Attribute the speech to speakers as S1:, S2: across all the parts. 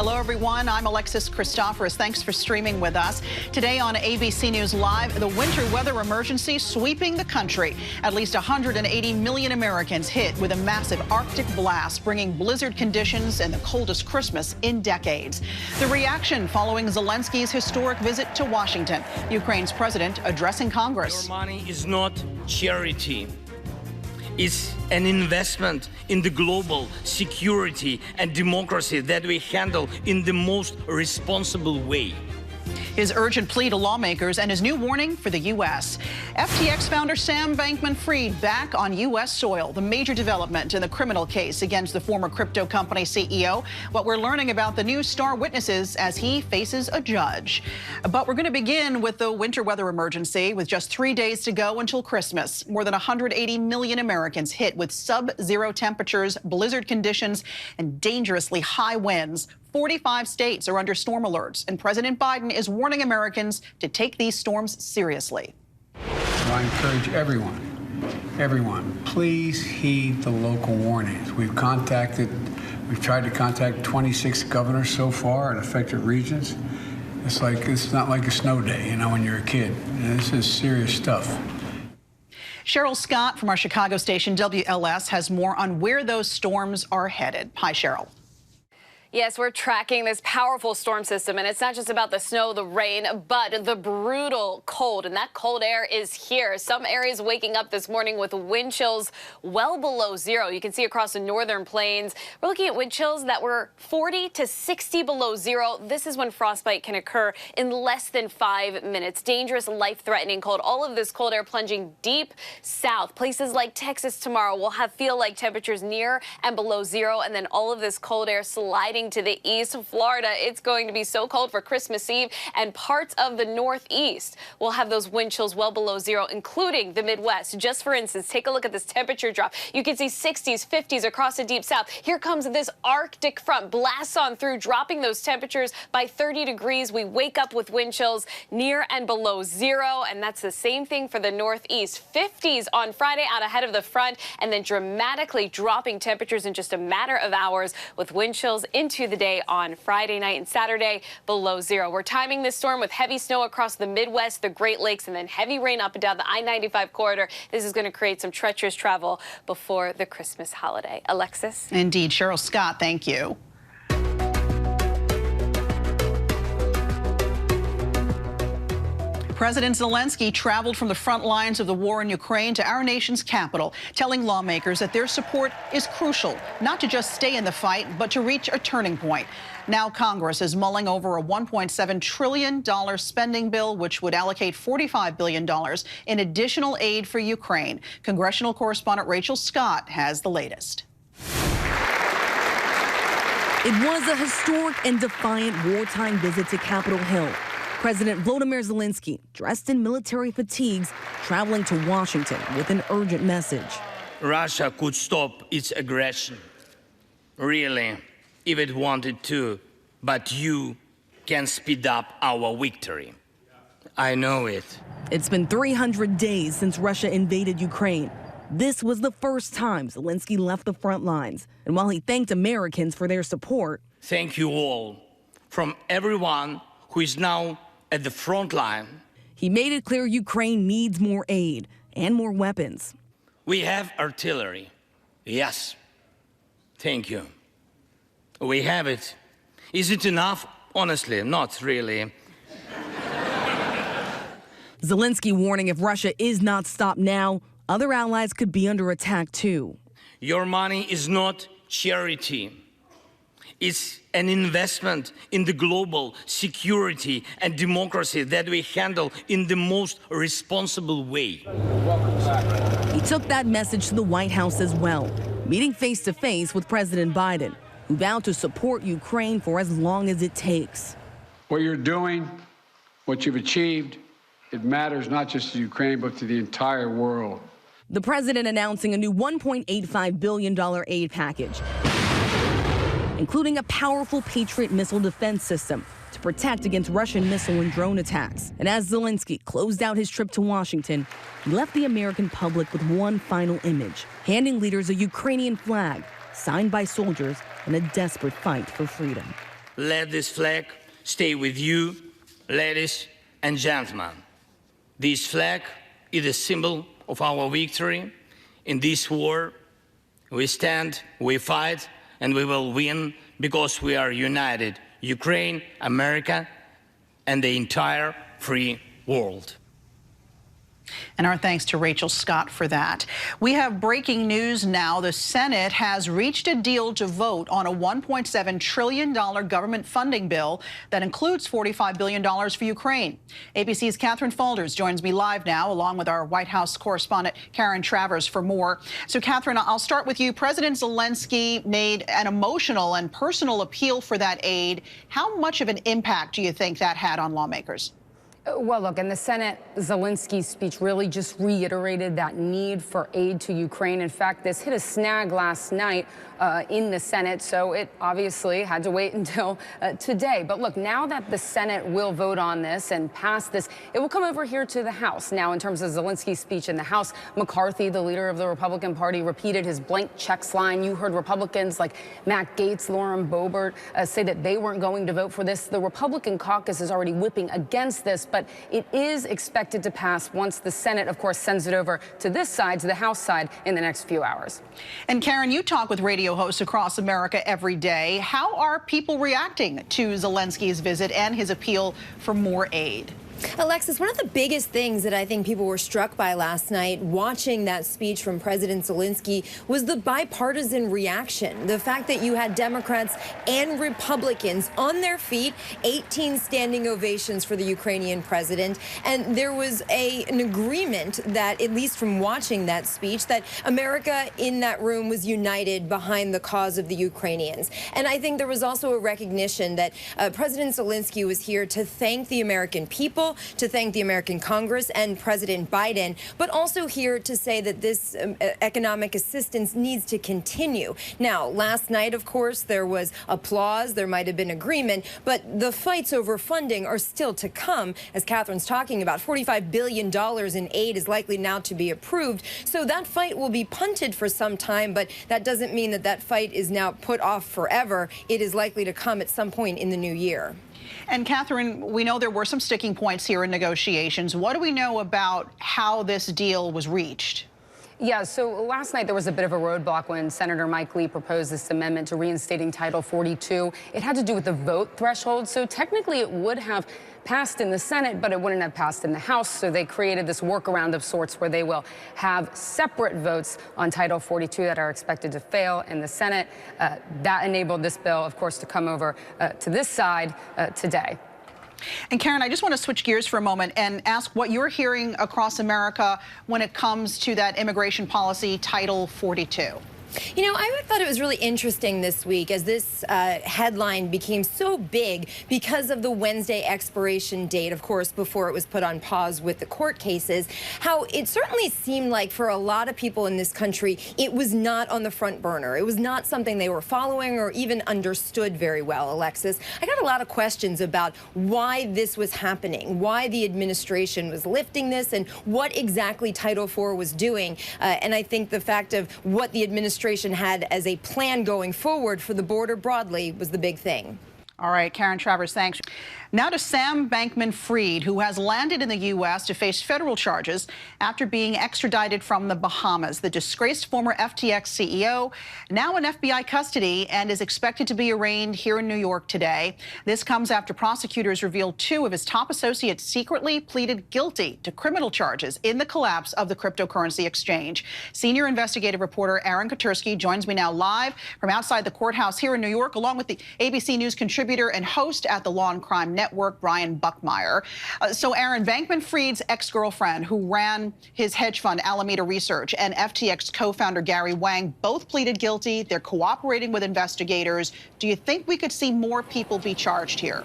S1: Hello, everyone. I'm Alexis Christoforous. Thanks for streaming with us. Today on ABC News Live, the winter weather emergency sweeping the country. At least 180 million Americans hit with a massive Arctic blast, bringing blizzard conditions and the coldest Christmas in decades. The reaction following Zelenskyy's historic visit to Washington. Ukraine's president addressing Congress.
S2: Your money is not charity. It's an investment in the global security and democracy that we handle in the most responsible way.
S1: His urgent plea to lawmakers and his new warning for the U.S. FTX founder Sam Bankman-Fried back on U.S. soil. The major development in the criminal case against the former crypto company CEO. What we're learning about the new star witnesses as he faces a judge. But we're going to begin with the winter weather emergency with just 3 days to go until Christmas. More than 180 million Americans hit with sub-zero temperatures, blizzard conditions, and dangerously high winds. 45 states are under storm alerts, and President Biden is warning Americans to take these storms seriously.
S3: I encourage everyone, please heed the local warnings. We've tried to contact 26 governors so far in affected regions. It's not like a snow day, you know, when you're a kid. This is serious stuff.
S1: Cheryl Scott from our Chicago station WLS has more on where those storms are headed. Hi, Cheryl.
S4: Yes, we're tracking this powerful storm system, and it's not just about the snow, the rain, but the brutal cold, and that cold air is here. Some areas waking up this morning with wind chills well below zero. You can see across the northern plains, we're looking at wind chills that were 40 to 60 below zero. This is when frostbite can occur in less than 5 minutes. Dangerous, life-threatening cold. All of this cold air plunging deep south. Places like Texas tomorrow will have feel-like temperatures near and below zero, and then all of this cold air sliding to the east. Florida, it's going to be so cold for Christmas Eve, and parts of the Northeast will have those wind chills well below zero, including the Midwest. Just for instance, take a look at this temperature drop. You can see 60s, 50s across the deep south. Here comes this Arctic front, blasts on through, dropping those temperatures by 30 degrees. We wake up with wind chills near and below zero, and that's the same thing for the Northeast. 50s on Friday out ahead of the front, and then dramatically dropping temperatures in just a matter of hours with wind chills into the day on Friday night and Saturday below zero. We're timing this storm with heavy snow across the Midwest, the Great Lakes, and then heavy rain up and down the I-95 corridor. This is going to create some treacherous travel before the Christmas holiday. Alexis?
S1: Indeed. Cheryl Scott, thank you. President Zelenskyy traveled from the front lines of the war in Ukraine to our nation's capital, telling lawmakers that their support is crucial, not to just stay in the fight, but to reach a turning point. Now Congress is mulling over a $1.7 trillion spending bill, which would allocate $45 billion in additional aid for Ukraine. Congressional correspondent Rachel Scott has the latest.
S5: It was a historic and defiant wartime visit to Capitol Hill. President Volodymyr Zelenskyy, dressed in military fatigues, traveling to Washington with an urgent message.
S2: Russia could stop its aggression, really, if it wanted to, but you can speed up our victory. I know it.
S5: It's been 300 days since Russia invaded Ukraine. This was the first time Zelenskyy left the front lines. And while he thanked Americans for their support,
S2: thank you all, from everyone who is now at the front line.
S5: He made it clear Ukraine needs more aid and more weapons.
S2: We have artillery. Yes. Thank you. We have it. Is it enough? Honestly, not really.
S5: Zelenskyy warning if Russia is not stopped now, other allies could be under attack too.
S2: Your money is not charity. It's an investment in the global security and democracy that we handle in the most responsible way.
S5: He took that message to the White House as well, meeting face-to-face with President Biden, who vowed to support Ukraine for as long as it takes.
S3: What you're doing, what you've achieved, it matters not just to Ukraine, but to the entire world.
S5: The president announcing a new $1.85 billion aid package, including a powerful Patriot missile defense system to protect against Russian missile and drone attacks. And as Zelenskyy closed out his trip to Washington, he left the American public with one final image, handing leaders a Ukrainian flag signed by soldiers in a desperate fight for freedom.
S2: let this flag stay with you, ladies and gentlemen. This flag is a symbol of our victory in this war. We stand, we fight, and we will win because we are united. Ukraine, America, and the entire free world.
S1: And our thanks to Rachel Scott for that. We have breaking news now. The Senate has reached a deal to vote on a $1.7 trillion government funding bill that includes $45 billion for Ukraine. ABC's Catherine Faulders joins me live now, along with our White House correspondent Karen Travers for more. So, Catherine, I'll start with you. President Zelenskyy made an emotional and personal appeal for that aid. How much of an impact do you think that had on lawmakers?
S6: Well, look, in the Senate, Zelenskyy's speech really just reiterated that need for aid to Ukraine. In fact, this hit a snag last night in the Senate, so it obviously had to wait until today. But look, now that the Senate will vote on this and pass this, it will come over here to the House. Now, in terms of Zelenskyy's speech in the House, McCarthy, the leader of the Republican Party, repeated his blank checks line. You heard Republicans like Matt Gaetz, Lauren Boebert say that they weren't going to vote for this. The Republican caucus is already whipping against this, but it is expected to pass once the Senate, of course, sends it over to this side, to the House side, in the next few hours.
S1: And Karen, you talk with radio hosts across America every day. How are people reacting to Zelenskyy's visit and his appeal for more aid?
S7: Alexis, one of the biggest things that I think people were struck by last night watching that speech from President Zelenskyy was the bipartisan reaction. The fact that you had Democrats and Republicans on their feet, 18 standing ovations for the Ukrainian president. And there was an agreement that, at least from watching that speech, that America in that room was united behind the cause of the Ukrainians. And I think there was also a recognition that President Zelenskyy was here to thank the American people, to thank the American Congress and President Biden, but also here to say that this economic assistance needs to continue. Now, last night, of course, there was applause. There might have been agreement, but the fights over funding are still to come. As Catherine's talking about, $45 billion in aid is likely now to be approved. So that fight will be punted for some time, but that doesn't mean that that fight is now put off forever. It is likely to come at some point in the new year.
S1: And Catherine, we know there were some sticking points here in negotiations. What do we know about how this deal was reached?
S6: Yeah, so last night there was a bit of a roadblock when Senator Mike Lee proposed this amendment to reinstating Title 42. It had to do with the vote threshold, so technically it would have passed in the Senate, but it wouldn't have passed in the House. So they created this workaround of sorts where they will have separate votes on Title 42 that are expected to fail in the Senate. That enabled this bill, of course, to come over to this side today.
S1: And Karen, I just want to switch gears for a moment and ask what you're hearing across America when it comes to that immigration policy, Title 42.
S7: You know, I thought it was really interesting this week as this headline became so big because of the Wednesday expiration date, of course, before it was put on pause with the court cases, how it certainly seemed like for a lot of people in this country, it was not on the front burner. It was not something they were following or even understood very well, Alexis. I got a lot of questions about why this was happening, why the administration was lifting this, and what exactly Title IV was doing. And I think the fact of what the administration had as a plan going forward for the border broadly was the big thing.
S1: All right, Karen Travers, thanks. Now to Sam Bankman-Fried, who has landed in the U.S. to face federal charges after being extradited from the Bahamas. The disgraced former FTX CEO, now in FBI custody, and is expected to be arraigned here in New York today. This comes after prosecutors revealed 2 of his top associates secretly pleaded guilty to criminal charges in the collapse of the cryptocurrency exchange. Senior investigative reporter Aaron Katursky joins me now live from outside the courthouse here in New York, along with the ABC News contributor and host at the Law and Crime Network, Brian Buckmeyer. So, Aaron, Bankman-Fried's ex-girlfriend, who ran his hedge fund, Alameda Research, and FTX co-founder Gary Wang both pleaded guilty. They're cooperating with investigators. Do you think we could see more people be charged here?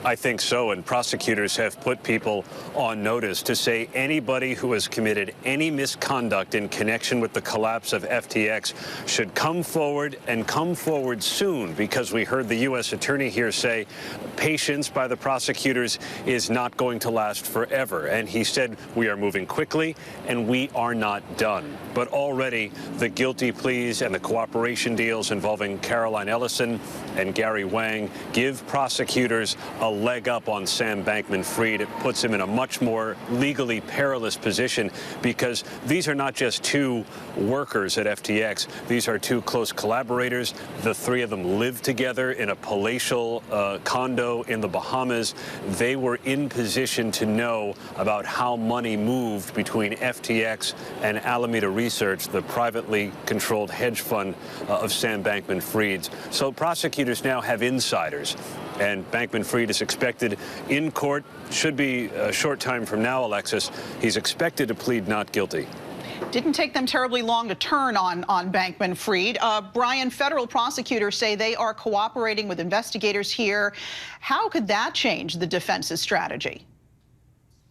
S8: I think so, and prosecutors have put people on notice to say anybody who has committed any misconduct in connection with the collapse of FTX should come forward and come forward soon, because we heard the U.S. attorney here say patience by the prosecutors is not going to last forever. And he said we are moving quickly and we are not done. But already the guilty pleas and the cooperation deals involving Caroline Ellison and Gary Wang give prosecutors a leg up on Sam Bankman-Fried. It puts him in a much more legally perilous position, because these are not just two workers at FTX. These are two close collaborators. The three of them lived together in a palatial condo in the Bahamas. They were in position to know about how money moved between FTX and Alameda Research, the privately controlled hedge fund of Sam Bankman-Fried's. So prosecutors now have insiders. And Bankman-Fried is expected in court, should be a short time from now, Alexis. He's expected to plead not guilty.
S1: Didn't take them terribly long to turn on Bankman-Fried. Brian, federal prosecutors say they are cooperating with investigators here. How could that change the defense's strategy?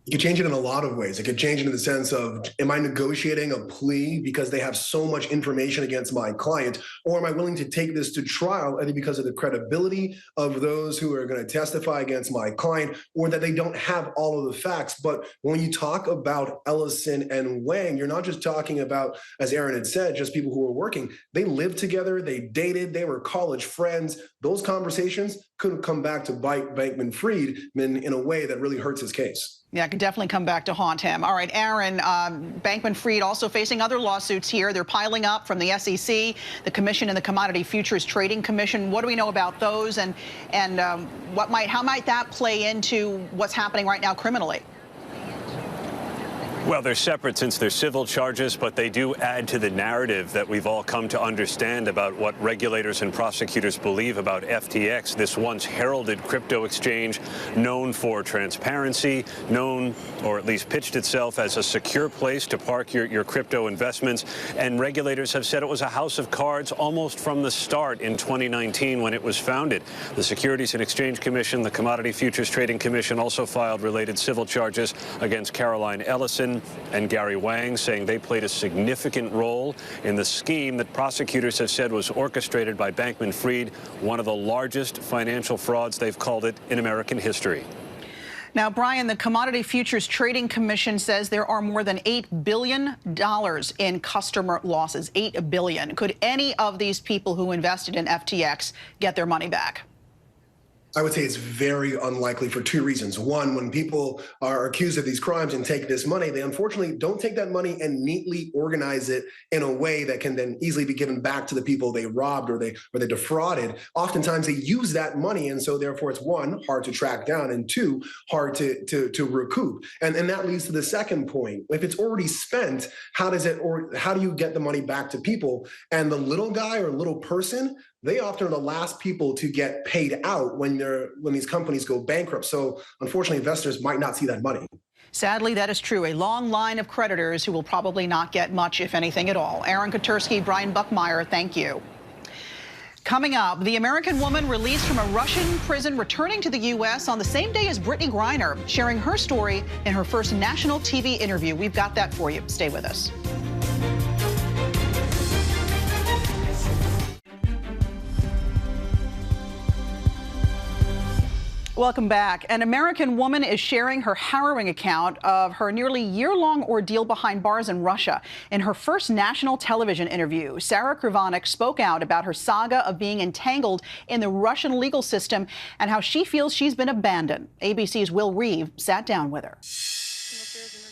S9: It could change it in a lot of ways. It could change it in the sense of, am I negotiating a plea because they have so much information against my client, or am I willing to take this to trial either because of the credibility of those who are going to testify against my client, or that they don't have all of the facts? But when you talk about Ellison and Wang, you're not just talking about, as Aaron had said, just people who were working. They lived together, they dated, they were college friends. Those conversations could come back to bite Bankman-Fried in a way that really hurts his case.
S1: Yeah, it could definitely come back to haunt him. All right, Aaron, Bankman-Fried also facing other lawsuits here. They're piling up from the SEC, the Commission, and the Commodity Futures Trading Commission. What do we know about those, and how might that play into what's happening right now criminally?
S8: Well, they're separate since they're civil charges, but they do add to the narrative that we've all come to understand about what regulators and prosecutors believe about FTX, this once heralded crypto exchange known for transparency, known, or at least pitched itself as a secure place to park your crypto investments. And regulators have said it was a house of cards almost from the start in 2019 when it was founded. The Securities and Exchange Commission, the Commodity Futures Trading Commission also filed related civil charges against Caroline Ellison and Gary Wang, saying they played a significant role in the scheme that prosecutors have said was orchestrated by Bankman-Fried, one of the largest financial frauds, they've called it, in American history.
S1: Now, Brian, the Commodity Futures Trading Commission says there are more than $8 billion in customer losses. $8 billion. Could any of these people who invested in FTX get their money back?
S9: I would say it's very unlikely for two reasons. One, when people are accused of these crimes and take this money, they unfortunately don't take that money and neatly organize it in a way that can then easily be given back to the people they robbed or they defrauded. Oftentimes they use that money, and so therefore it's one, hard to track down, and two, hard to recoup. And that leads to the second point. If it's already spent, how do you get the money back to people? And the little guy or little person, they often are the last people to get paid out when these companies go bankrupt. So unfortunately, investors might not see that money.
S1: Sadly, that is true. A long line of creditors who will probably not get much, if anything at all. Aaron Kotursky, Brian Buckmeyer, thank you. Coming up, the American woman released from a Russian prison returning to the U.S. on the same day as Brittany Griner, sharing her story in her first national TV interview. We've got that for you. Stay with us. Welcome back. An American woman is sharing her harrowing account of her nearly year-long ordeal behind bars in Russia. In her first national television interview, Sarah Krivanek spoke out about her saga of being entangled in the Russian legal system and how she feels she's been abandoned. ABC's Will Reeve sat down with her.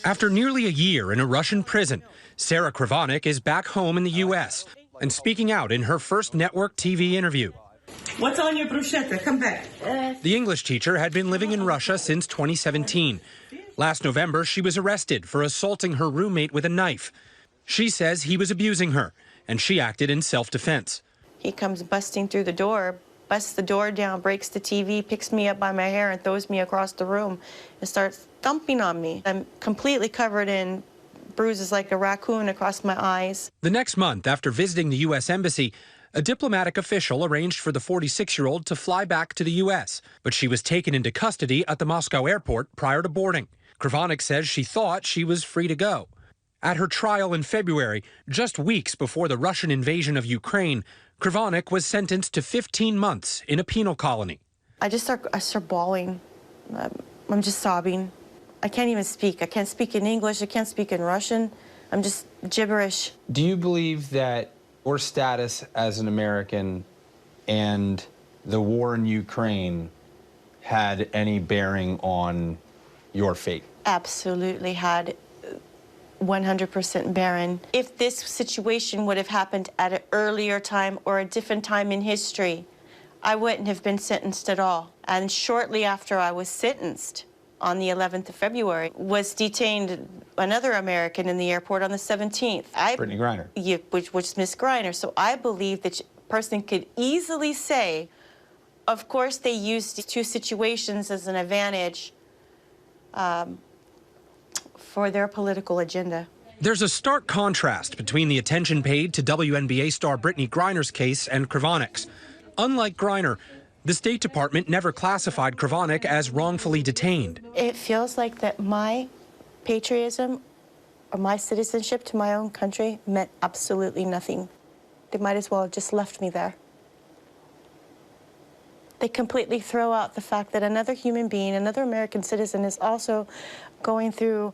S10: After nearly a year in a Russian prison, Sarah Krivanek is back home in the U.S. and speaking out in her first network TV interview.
S11: What's on your bruschetta? Come back.
S10: The English teacher had been living in Russia since 2017. Last November, she was arrested for assaulting her roommate with a knife. She says he was abusing her, and she acted in self-defense.
S11: He comes busting through the door, busts the door down, breaks the TV, picks me up by my hair and throws me across the room and starts thumping on me. I'm completely covered in bruises like a raccoon across my eyes.
S10: The next month, after visiting the U.S. Embassy, A diplomatic official arranged for the 46-year-old to fly back to the U.S., but she was taken into custody at the Moscow airport prior to boarding. Krivanek says she thought she was free to go. At her trial in February, just weeks before the Russian invasion of Ukraine, Krivanek was sentenced to 15 months in a penal colony.
S11: I start bawling. I'm just sobbing. I can't even speak. I can't speak in English. I can't speak in Russian. I'm just gibberish.
S12: Do you believe that your status as an American and the war in Ukraine had any bearing on your fate?
S11: Absolutely had 100% bearing. If this situation would have happened at an earlier time or a different time in history, I wouldn't have been sentenced at all. And shortly after I was sentenced, on the 11th of February, was detained another American in the airport on the 17th.
S12: Brittany Griner.
S11: Yeah, which was Miss Griner. So I believe that a person could easily say, of course they used these two situations as an advantage for their political agenda.
S10: There's a stark contrast between the attention paid to WNBA star Brittany Griner's case and Krivanek's. Unlike Griner, the State Department never classified Krivanek as wrongfully detained.
S11: It feels like that my patriotism or my citizenship to my own country meant absolutely nothing. They might as well have just left me there. They completely throw out the fact that another human being, another American citizen, is also going through,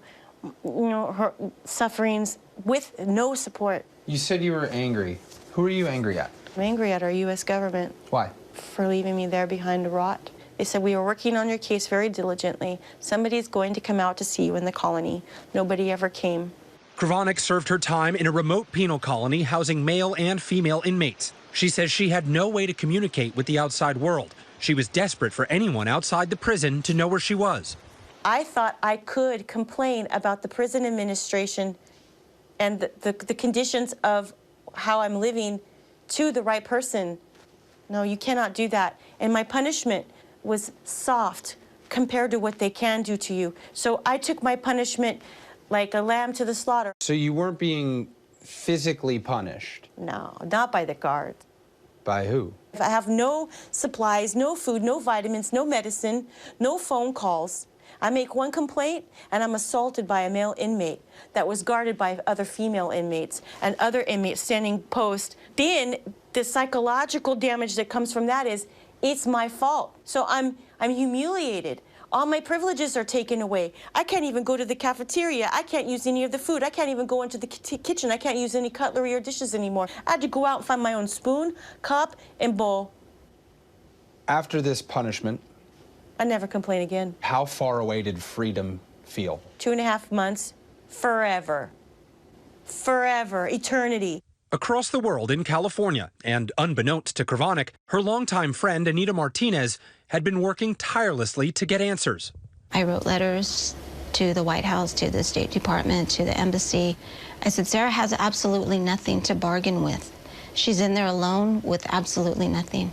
S11: her sufferings with no support.
S12: You said you were angry. Who are you angry at?
S11: I'm angry at our U.S. government.
S12: Why?
S11: For leaving me there behind to rot. They said, we are working on your case very diligently. Somebody's going to come out to see you in the colony. Nobody ever came.
S10: Krivanek served her time in a remote penal colony housing male and female inmates. She says she had no way to communicate with the outside world. She was desperate for anyone outside the prison to know where she was.
S11: I thought I could complain about the prison administration and the conditions of how I'm living to the right person. No, you cannot do that. And my punishment was soft compared to what they can do to you. So I took my punishment like a lamb to the slaughter.
S12: So you weren't being physically punished?
S11: No, not by the guards.
S12: By who?
S11: I have no supplies, no food, no vitamins, no medicine, no phone calls. I make one complaint, and I'm assaulted by a male inmate that was guarded by other female inmates and other inmates standing post. Then the psychological damage that comes from that is, it's my fault. So I'm humiliated. All my privileges are taken away. I can't even go to the cafeteria. I can't use any of the food. I can't even go into the kitchen. I can't use any cutlery or dishes anymore. I had to go out and find my own spoon, cup, and bowl.
S12: After this punishment,
S11: I never complain again.
S12: how far away did freedom feel?
S11: 2.5 months, forever. Forever, eternity.
S10: Across the world in California, and unbeknownst to Krivanek, her longtime friend Anita Martinez had been working tirelessly to get answers.
S13: I wrote letters to the White House, to the State Department, to the embassy. I said, Sarah has absolutely nothing to bargain with. She's in there alone with absolutely nothing.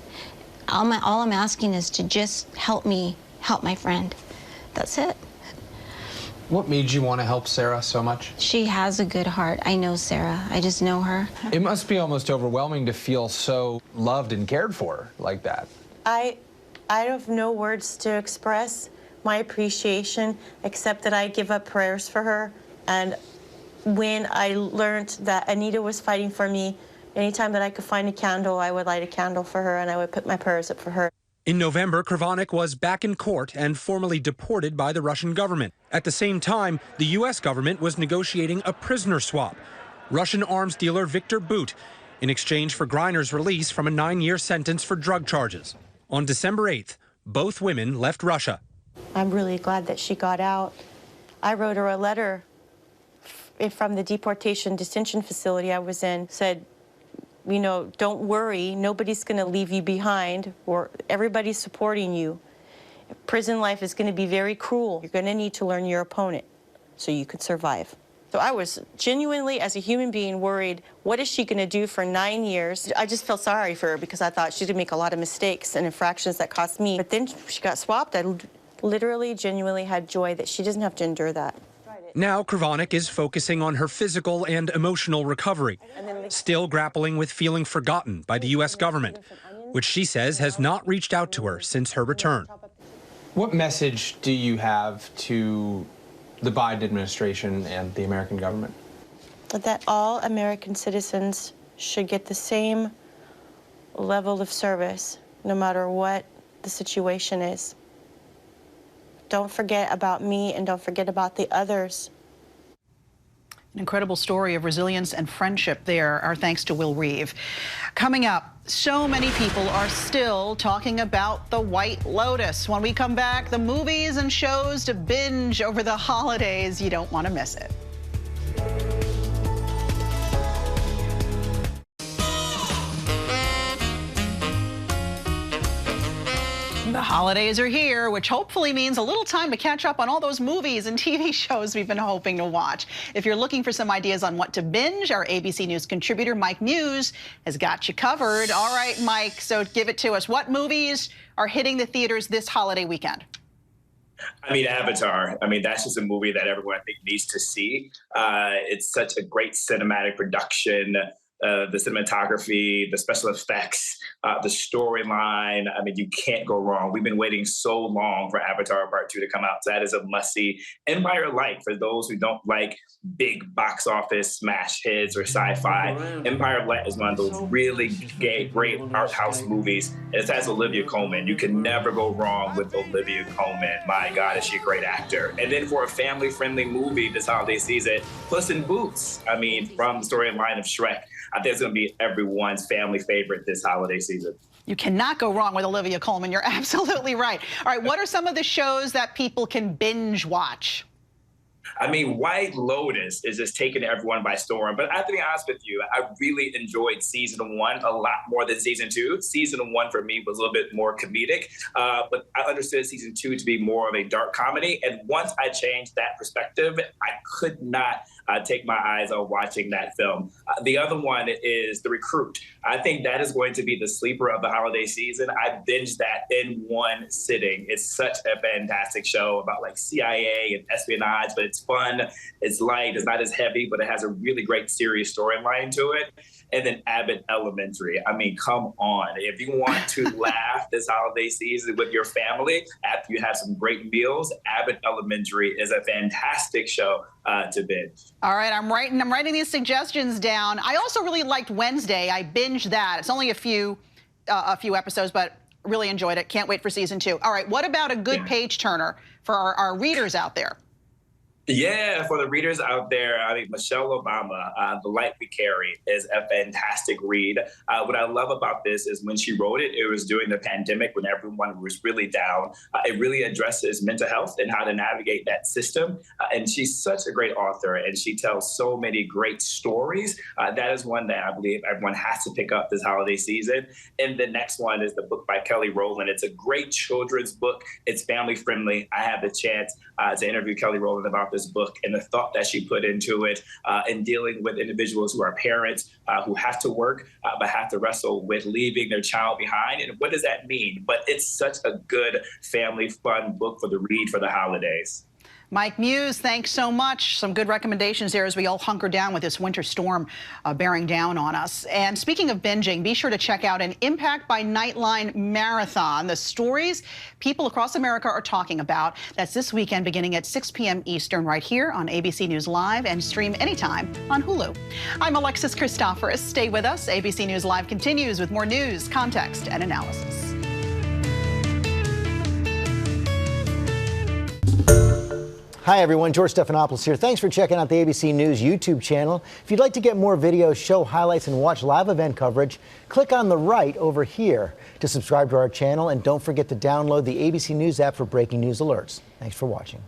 S13: All I'm asking is to just help me help my friend. That's it.
S12: What made you want to help Sarah so much?
S13: She has a good heart. I know Sarah. I just know her.
S12: It must be almost overwhelming to feel so loved and cared for like that.
S11: I have no words to express my appreciation, except that I give up prayers for her. And when I learned that Anita was fighting for me, anytime that I could find a candle, I would light a candle for her, and I would put my prayers up for her.
S10: In November, Krivanek was back in court and formally deported by the Russian government. At the same time, the U.S. government was negotiating a prisoner swap. Russian arms dealer Victor Bout, in exchange for Griner's release from a 9-year sentence for drug charges. On December 8th, both women left Russia.
S11: I'm really glad that she got out. I wrote her a letter from the deportation detention facility I was in, said, don't worry, nobody's going to leave you behind, or everybody's supporting you. Prison life is going to be very cruel. You're going to need to learn your opponent so you could survive. So I was genuinely, as a human being, worried, what is she going to do for 9 years? I just felt sorry for her because I thought she would make a lot of mistakes and infractions that cost me. But then she got swapped. I literally, genuinely had joy that she doesn't have to endure that.
S10: Now Krivanek is focusing on her physical and emotional recovery, still grappling with feeling forgotten by the U.S. government, which she says has not reached out to her since her return.
S12: What message do you have to the Biden administration and the American government?
S11: That all American citizens should get the same level of service, no matter what the situation is. Don't forget about me and don't forget about the others.
S1: An incredible story of resilience and friendship there. Our thanks to Will Reeve. Coming up, so many people are still talking about The White Lotus. When we come back, the movies and shows to binge over the holidays. You don't want to miss it. The holidays are here, which hopefully means a little time to catch up on all those movies and TV shows we've been hoping to watch. If you're looking for some ideas on what to binge, our ABC News contributor Mike Muse has got you covered. All right, Mike, so give it to us. What movies are hitting the theaters this holiday weekend?
S14: I mean, Avatar. I mean, that's just a movie that everyone, I think, needs to see. It's such a great cinematic production. The cinematography, the special effects, the storyline. I mean, you can't go wrong. We've been waiting so long for Avatar Part 2 to come out. So that is a must-see. Empire Light, for those who don't like big box office smash hits or sci-fi, Empire Light is one of those really great art house movies. It has Olivia Colman. You can never go wrong with Olivia Colman. My God, is she a great actor. And then for a family-friendly movie this holiday season, Puss in Boots. I mean, from the storyline of Shrek, I think it's going to be everyone's family favorite this holiday season.
S1: You cannot go wrong with Olivia Colman. You're absolutely right. All right, what are some of the shows that people can binge watch?
S14: I mean, White Lotus is just taking everyone by storm. But I have to be honest with you, I really enjoyed season 1 a lot more than season 2. Season 1 for me was a little bit more comedic, but I understood season 2 to be more of a dark comedy. And once I changed that perspective, I could not take my eyes off watching that film. The other one is The Recruit. I think that is going to be the sleeper of the holiday season. I binged that in one sitting. It's such a fantastic show about like CIA and espionage, but it's fun, it's light, it's not as heavy, but it has a really great serious storyline to it. And then Abbott Elementary. I mean, come on. If you want to laugh this holiday season with your family after you have some great meals, Abbott Elementary is a fantastic show to binge.
S1: All right, I'm writing these suggestions down. I also really liked Wednesday. I binged that. It's only a few episodes, but really enjoyed it. Can't wait for season 2. All right, what about a good page turner for our readers out there?
S14: Yeah, for the readers out there, I mean, Michelle Obama, The Light We Carry is a fantastic read. What I love about this is when she wrote it, it was during the pandemic when everyone was really down. It really addresses mental health and how to navigate that system. And she's such a great author, and she tells so many great stories. That is one that I believe everyone has to pick up this holiday season. And the next one is the book by Kelly Rowland. It's a great children's book. It's family friendly. I had the chance to interview Kelly Rowland about this book and the thought that she put into it in dealing with individuals who are parents who have to work but have to wrestle with leaving their child behind. And what does that mean? But it's such a good family fun book for the read for the holidays.
S1: Mike Muse, thanks so much. Some good recommendations there as we all hunker down with this winter storm bearing down on us. And speaking of binging, be sure to check out an Impact by Nightline marathon. The stories people across America are talking about. That's this weekend beginning at 6 p.m. Eastern right here on ABC News Live and stream anytime on Hulu. I'm Alexis Christoforous. Stay with us. ABC News Live continues with more news, context, and analysis.
S15: Hi everyone, George Stephanopoulos here. Thanks for checking out the ABC News YouTube channel. If you'd like to get more videos, show highlights, and watch live event coverage, click on the right over here to subscribe to our channel, and don't forget to download the ABC News app for breaking news alerts. Thanks for watching.